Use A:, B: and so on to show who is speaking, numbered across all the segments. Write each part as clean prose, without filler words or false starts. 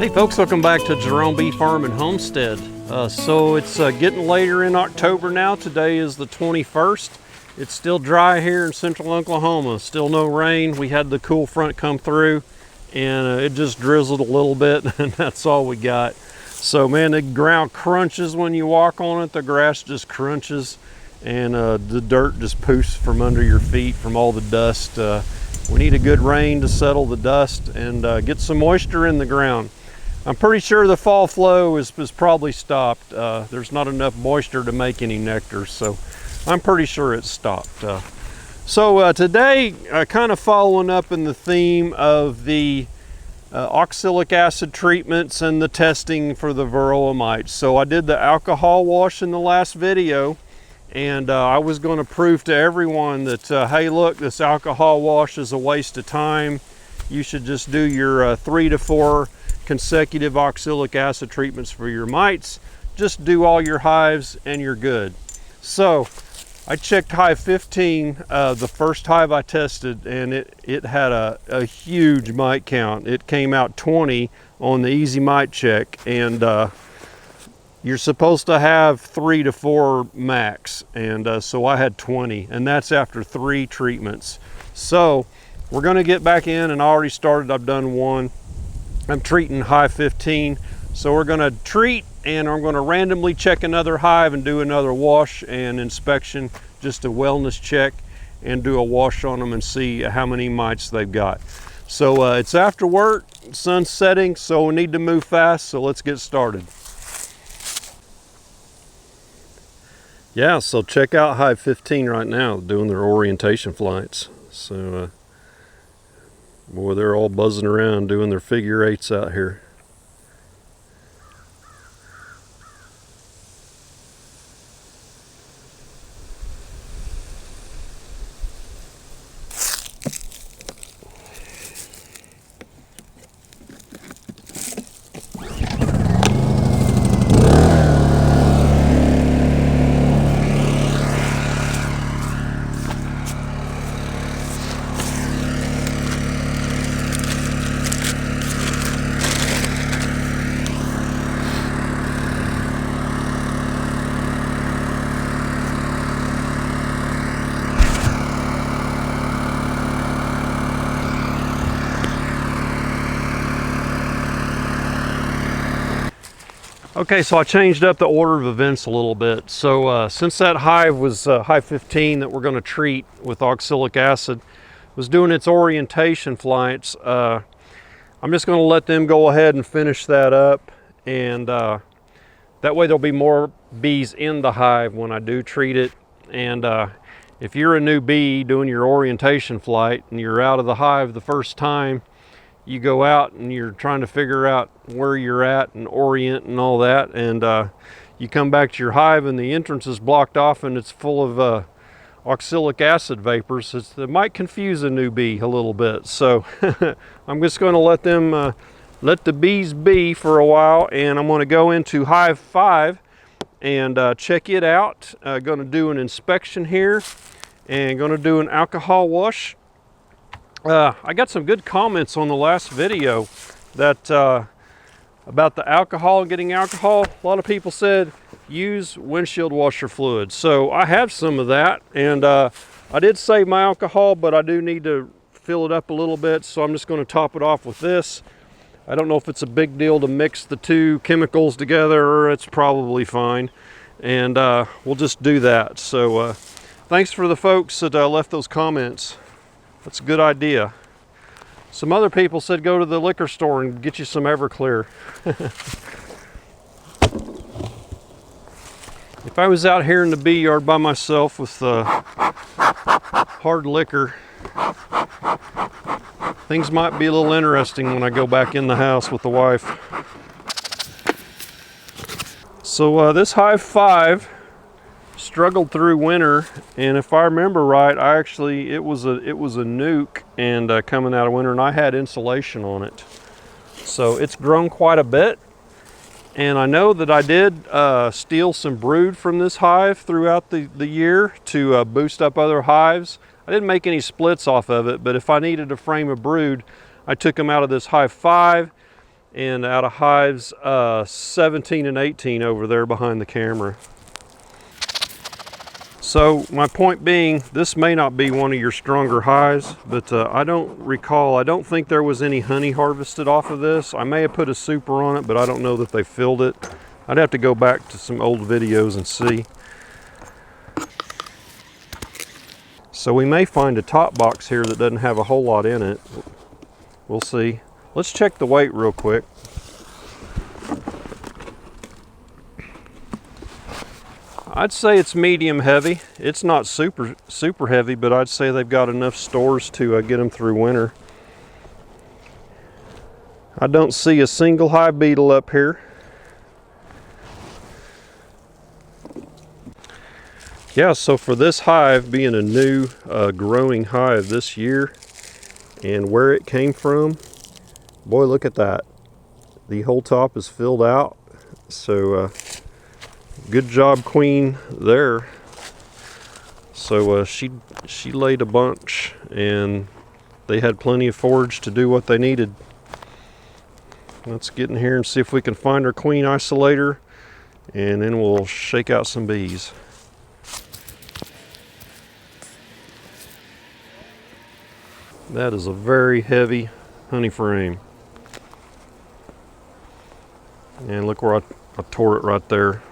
A: Hey folks, welcome back to Jerome Bee Farm and Homestead. So it's getting later in October now. Today is the 21st. It's still dry here in central Oklahoma. Still no rain. We had the cool front come through and it just drizzled a little bit and that's all we got. So man, the ground crunches when you walk on it. The grass just crunches and the dirt just poofs from under your feet from all the dust. We need a good rain to settle the dust and get some moisture in the ground. I'm pretty sure the fall flow is probably stopped. There's not enough moisture to make any nectar, so I'm pretty sure it's stopped. So today, kind of following up in the theme of the oxalic acid treatments and the testing for the Varroa mites. So I did the alcohol wash in the last video, and I was going to prove to everyone that, hey look, this alcohol wash is a waste of time. You should just do your 3 to 4 consecutive oxalic acid treatments for your mites. Just do all your hives and you're good. So I checked hive 15, the first hive I tested, and it had a huge mite count. It came out 20 on the easy mite check, and you're supposed to have 3 to 4 max, and so I had 20, and that's after 3 treatments. So we're going to get back in, and I already started. I've done one. I'm treating hive 15, so we're going to treat, and I'm going to randomly check another hive and do another wash and inspection, just a wellness check, and do a wash on them and see how many mites they've got. So it's after work, sun's setting, so we need to move fast, so let's get started. Yeah, so check out hive 15 right now, doing their orientation flights. So boy, they're all buzzing around doing their figure 8s out here. Okay, so I changed up the order of events a little bit. So since that hive was hive 15 that we're going to treat with oxalic acid was doing its orientation flights, I'm just going to let them go ahead and finish that up, and that way there'll be more bees in the hive when I do treat it. And if you're a new bee doing your orientation flight and you're out of the hive the first time, you go out and you're trying to figure out where you're at and orient and all that, and you come back to your hive and the entrance is blocked off and it's full of oxalic acid vapors. It might confuse a new bee a little bit, so I'm just going to let them let the bees be for a while, and I'm going to go into hive 5 and check it out. Going to do an inspection here and going to do an alcohol wash. I got some good comments on the last video that about the alcohol and getting alcohol. A lot of people said use windshield washer fluid. So I have some of that, and I did save my alcohol, but I do need to fill it up a little bit, so I'm just going to top it off with this. I don't know if it's a big deal to mix the two chemicals together, or it's probably fine, and we'll just do that. So thanks for the folks that left those comments. That's a good idea. Some other people said go to the liquor store and get you some Everclear. If I was out here in the bee yard by myself with hard liquor, things might be a little interesting when I go back in the house with the wife. So this hive 5 struggled through winter, and if I remember right, it was a nuke and coming out of winter, and I had insulation on it, so it's grown quite a bit. And I know that I did steal some brood from this hive throughout the year to boost up other hives. I didn't make any splits off of it, but if I needed a frame of brood, I took them out of this hive 5 and out of hives 17 and 18 over there behind the camera. So my point being, this may not be one of your stronger hives, but I don't think there was any honey harvested off of this. I may have put a super on it, but I don't know that they filled it. I'd have to go back to some old videos and see. So we may find a top box here that doesn't have a whole lot in it. We'll see. Let's check the weight real quick. I'd say it's medium heavy. It's not super heavy, but I'd say they've got enough stores to get them through winter. I don't see a single hive beetle up here. Yeah, so for this hive being a new growing hive this year, and where it came from, boy, look at that. The whole top is filled out. So good job, queen, there. So she laid a bunch, and they had plenty of forage to do what they needed. Let's get in here and see if we can find our queen isolator, and then we'll shake out some bees. That is a very heavy honey frame. And look where I tore it right there.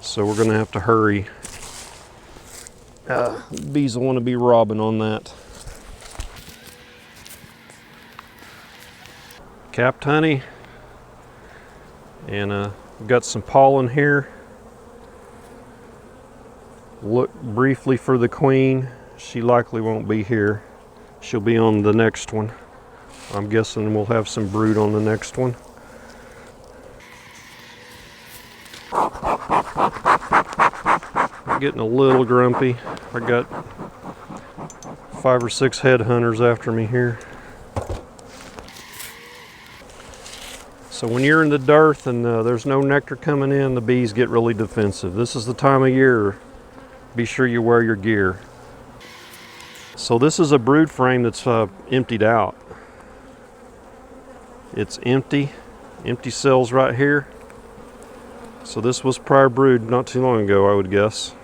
A: So we're gonna have to hurry. Bees will want to be robbing on that. Capped honey. And we've got some pollen here. Look briefly for the queen. She likely won't be here. She'll be on the next one. I'm guessing we'll have some brood on the next one. I'm getting a little grumpy. I got 5 or 6 headhunters after me here. So when you're in the dearth and there's no nectar coming in, the bees get really defensive. This is the time of year. Be sure you wear your gear. So this is a brood frame that's emptied out. It's empty cells right here. So this was prior brood not too long ago, I would guess.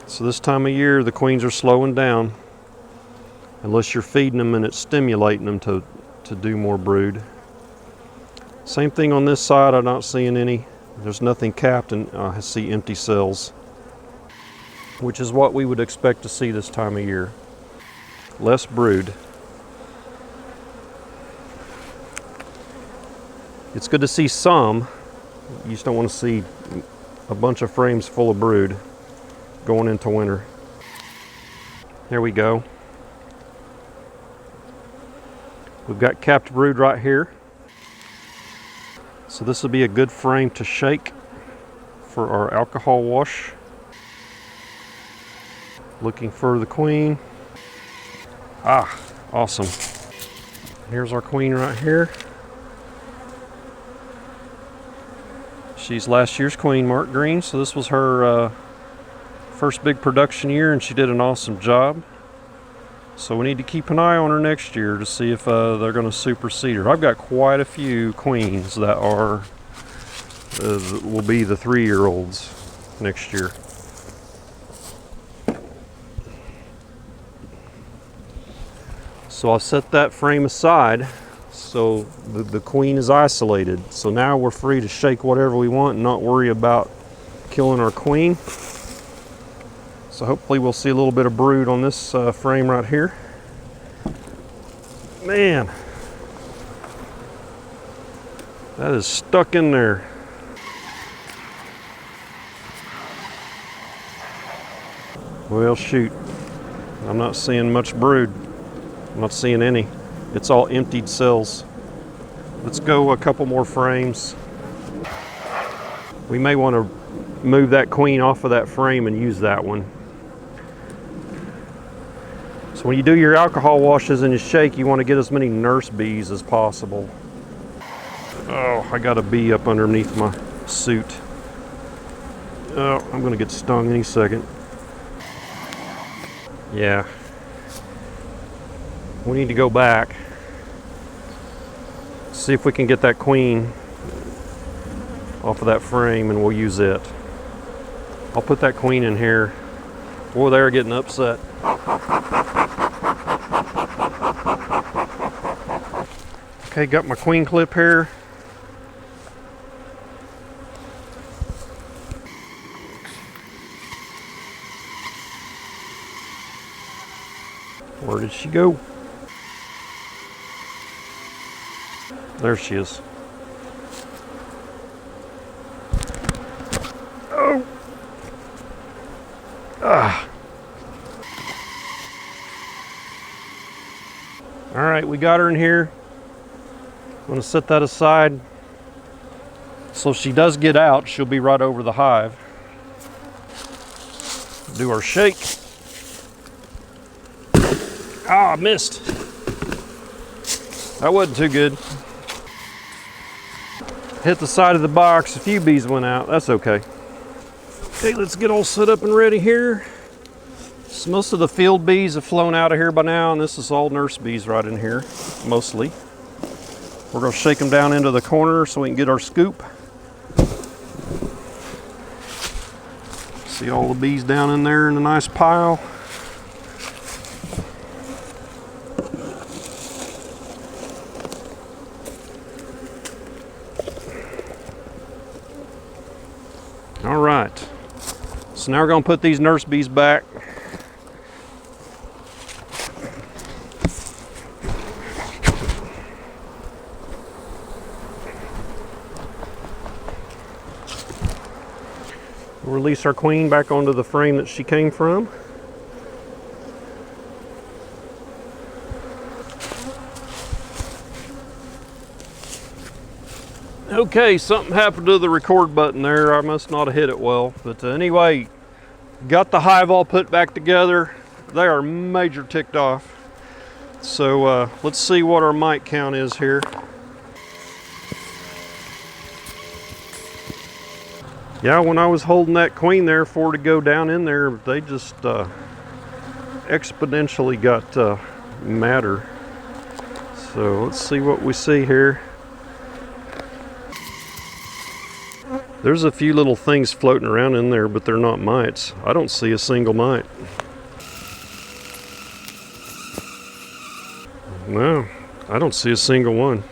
A: So this time of year, the queens are slowing down, unless you're feeding them and it's stimulating them to do more brood. Same thing on this side, I'm not seeing any. There's nothing capped, and I see empty cells, which is what we would expect to see this time of year. Less brood. It's good to see some. You just don't want to see a bunch of frames full of brood going into winter. There we go. We've got capped brood right here. So this will be a good frame to shake for our alcohol wash. Looking for the queen. Ah, awesome. Here's our queen right here. She's last year's queen, Mark Green, so this was her first big production year, and she did an awesome job. So we need to keep an eye on her next year to see if they're going to supersede her. I've got quite a few queens that are will be the 3-year-olds next year. So I'll set that frame aside. So the queen is isolated. So now we're free to shake whatever we want and not worry about killing our queen. So hopefully we'll see a little bit of brood on this frame right here. Man, that is stuck in there. Well, shoot, I'm not seeing much brood. I'm not seeing any. It's all emptied cells. Let's go a couple more frames. We may want to move that queen off of that frame and use that one. So when you do your alcohol washes and you shake, you want to get as many nurse bees as possible. Oh, I got a bee up underneath my suit. Oh, I'm going to get stung any second. Yeah. We need to go back. See if we can get that queen off of that frame and we'll use it. I'll put that queen in here. Boy, they're getting upset. Okay, got my queen clip here. Where did she go? There she is. Oh! Ah! All right, we got her in here. I'm gonna set that aside. So if she does get out, she'll be right over the hive. Do our shake. Ah, I missed. That wasn't too good. Hit the side of the box, a few bees went out, that's okay. Okay, let's get all set up and ready here. So most of the field bees have flown out of here by now, and this is all nurse bees right in here, mostly. We're gonna shake them down into the corner so we can get our scoop. See all the bees down in there in a nice pile. All right, so now we're gonna put these nurse bees back. We'll release our queen back onto the frame that she came from. Okay, something happened to the record button there. I must not have hit it well. But anyway, got the hive all put back together. They are major ticked off. So let's see what our mite count is here. Yeah, when I was holding that queen there for her to go down in there, they just exponentially got madder. So let's see what we see here. There's a few little things floating around in there, but they're not mites. I don't see a single mite. No, I don't see a single one.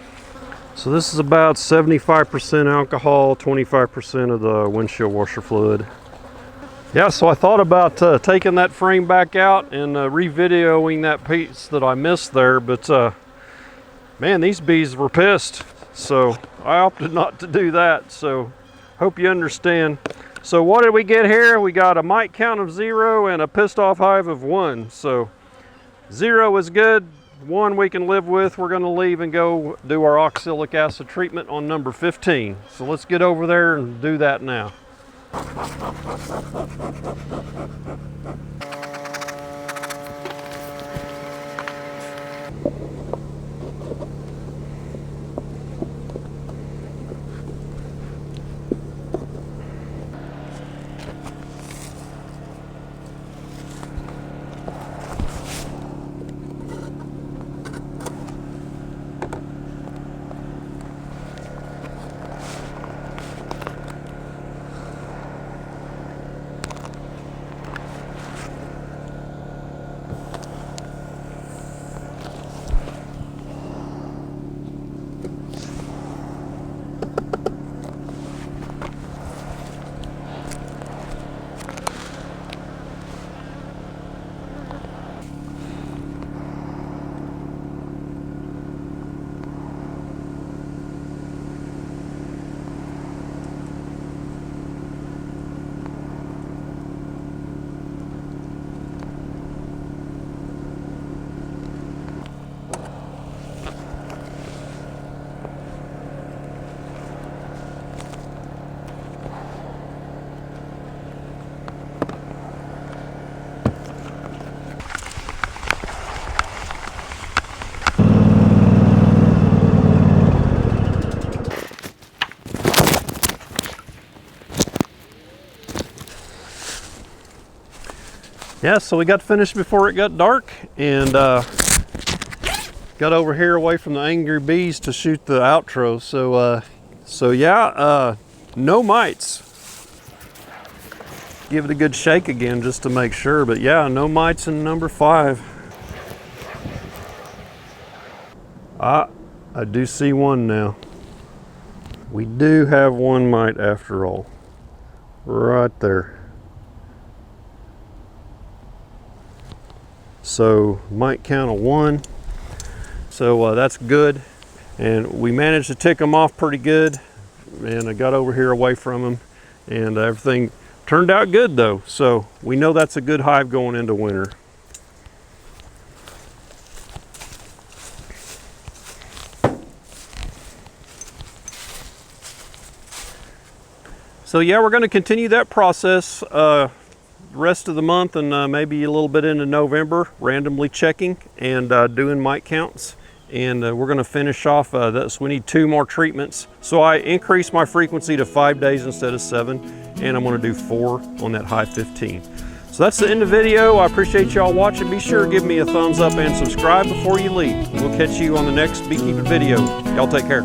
A: So this is about 75% alcohol, 25% of the windshield washer fluid. Yeah, so I thought about taking that frame back out and re-videoing that piece that I missed there, but man, these bees were pissed. So I opted not to do that. So hope you understand. So what did we get here? We got a mite count of 0 and a pissed off hive of 1. So 0 is good, 1 we can live with. We're gonna leave and go do our oxalic acid treatment on number 15. So let's get over there and do that now. Yeah, so we got finished before it got dark, and got over here away from the angry bees to shoot the outro. So yeah, no mites. Give it a good shake again just to make sure, but yeah, no mites in number 5. I do see one now. We do have one mite after all, right there. So mite count of 1, so that's good. And we managed to tick them off pretty good, and I got over here away from them, and everything turned out good though. So we know that's a good hive going into winter. So yeah, we're going to continue that process rest of the month, and maybe a little bit into November, randomly checking and doing mite counts. And we're going to finish off this. We need 2 more treatments. So I increased my frequency to 5 days instead of 7, and I'm going to do 4 on that Hive 15. So that's the end of the video. I appreciate y'all watching. Be sure to give me a thumbs up and subscribe before you leave. We'll catch you on the next beekeeping video. Y'all take care.